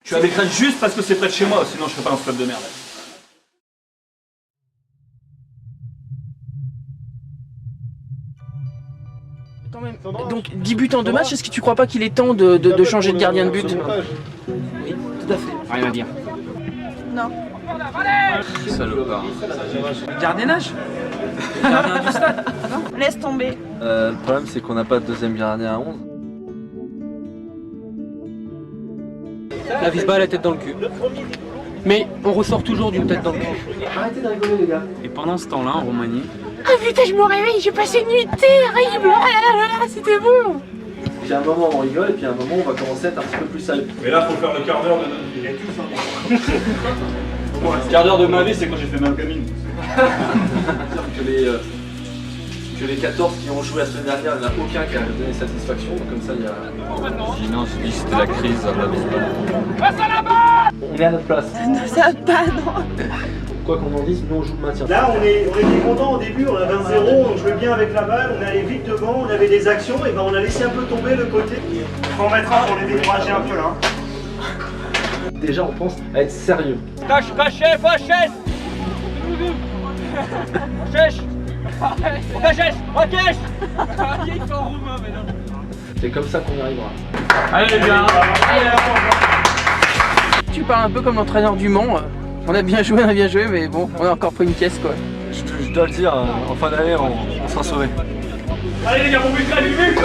Je suis avec Rennes juste parce que c'est près de chez moi, sinon je serais pas un club de merde. Donc 10 buts en 2 matchs, est-ce que tu crois pas qu'il est temps de changer de gardien de but? Oui, tout à fait. Rien à dire. Non. Salopard. Gardiennage? Gardien du stade? Laisse tomber. Le problème, c'est qu'on n'a pas de deuxième gardien à 11. La vise pas la tête dans le cul. Mais on ressort toujours d'une tête dans le cul. Arrêtez de rigoler, les gars. Et pendant ce temps-là, en Roumanie... Ah putain, je me réveille, j'ai passé une nuit terrible. C'était bon. Puis à un moment, on rigole, et puis à un moment, on va commencer à être un petit peu plus sérieux. Mais là, faut faire le quart d'heure de notre vie. Le quart d'heure de ma vie, c'est quand j'ai fait ma gamine. Que les 14 qui ont joué la semaine dernière, il n'y en a aucun qui a donné satisfaction, donc comme ça, il y a... Sinon, je dis que c'était la crise à la vie. On est à notre place. Non, ça va pas, non. Quoi qu'on en dise, nous on joue le maintien. Là, on était contents au début, on a 20-0, on jouait bien avec la balle, on allait vite devant, on avait des actions, et ben on a laissé un peu tomber le côté. On en mettra pour les décourager un peu là. Déjà, on pense à être sérieux. Cachez, fâchesse. C'est comme ça qu'on y arrivera. Allez les gars. Tu parles un peu comme l'entraîneur du Mans. On a bien joué, mais bon, on a encore pris une pièce quoi. Je dois le dire, en fin d'année, on sera sauvés. Allez les gars, mon but, allez vite.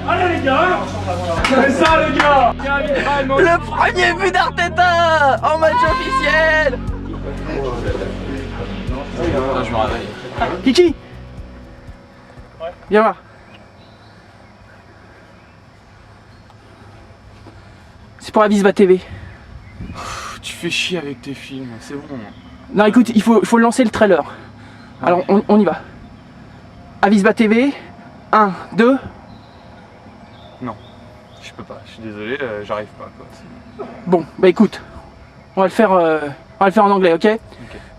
Allez les gars. C'est ça les gars. Le premier but d'Arteta en match officiel. Je me réveille. Kiki, viens voir. C'est pour Avisba TV. Tu fais chier avec tes films, c'est bon. Non écoute, il faut lancer le trailer. Alors on y va. Avisba TV, 1, 2. Non, je peux pas, je suis désolé, j'arrive pas quoi. Bon, bah écoute, on va le faire en anglais, ok?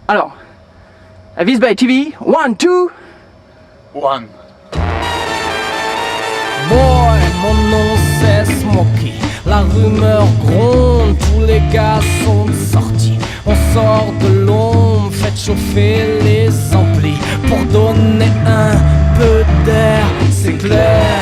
Alors, Avisba TV, 1, 2. One. Boy, mon nom c'est Smokey. La rumeur gronde, tous les gars sont sortis. On sort de l'ombre, faites chauffer les amplis pour donner un peu d'air. C'est clair,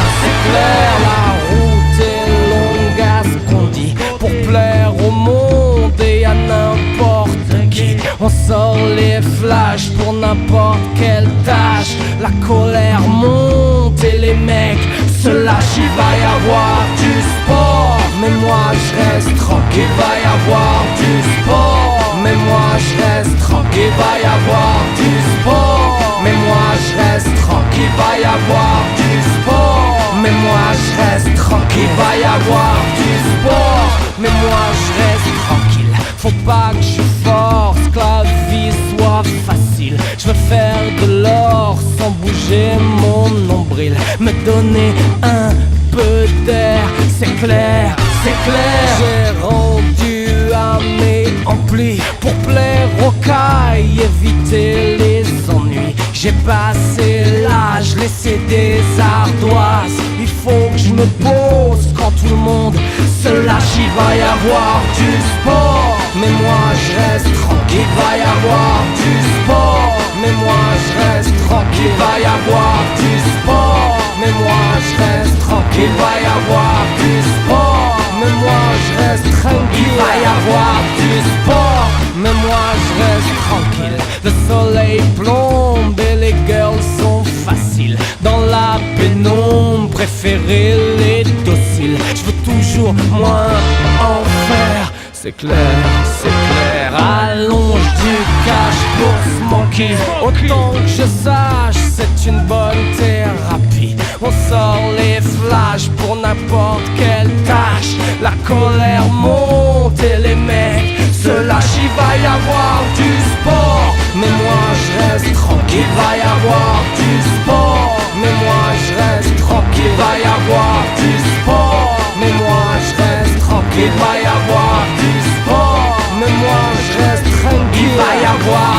la route est longue à ce qu'on dit pour plaire au monde et à n'importe qui. On sort les flashs pour n'importe quelle tâche. La colère monte et les mecs se lâchent. Il va y avoir du sport, mais moi je reste tranquille. Va y avoir du sport, mais moi je reste tranquille. Va y avoir du sport, mais moi je reste tranquille. Va y avoir du sport, mais moi je reste tranquille. Va y avoir du sport, mais moi je reste tranquille. Faut pas que je force, que la vie soit facile. Je veux faire de l'or sans bouger mon nombril. Me donner un peu d'air, c'est clair, c'est clair. J'ai rendu à mes amplis pour plaire aux cailles, éviter les ennuis. J'ai passé l'âge, laissé des ardoises. Il faut que je me pose quand tout le monde se lâche. Il va y avoir du sport, mais moi je reste tranquille. Il va y avoir du sport, mais moi je reste tranquille. Il va y avoir du sport, mais moi je reste tranquille. Il va y avoir du sport, mais moi je reste tranquille. Il va y avoir du sport, mais moi je reste tranquille. Le soleil plombe et les girls sont faciles. Dans la pénombre, préférer les dociles. Je veux toujours moins en faire. C'est clair, allonge du cash pour se manquer. Autant que je sache, c'est une bonne thérapie. On sort les flashs pour n'importe quelle tâche. La colère monte et les mecs se lâchent. Il va y avoir du sport, mais moi je reste tranquille. Il va y avoir du sport, mais moi je reste tranquille. Il va y avoir du sport, mais moi je reste tranquille. Il va y avoir du sport, mais moi je reste tranquille. Il va y avoir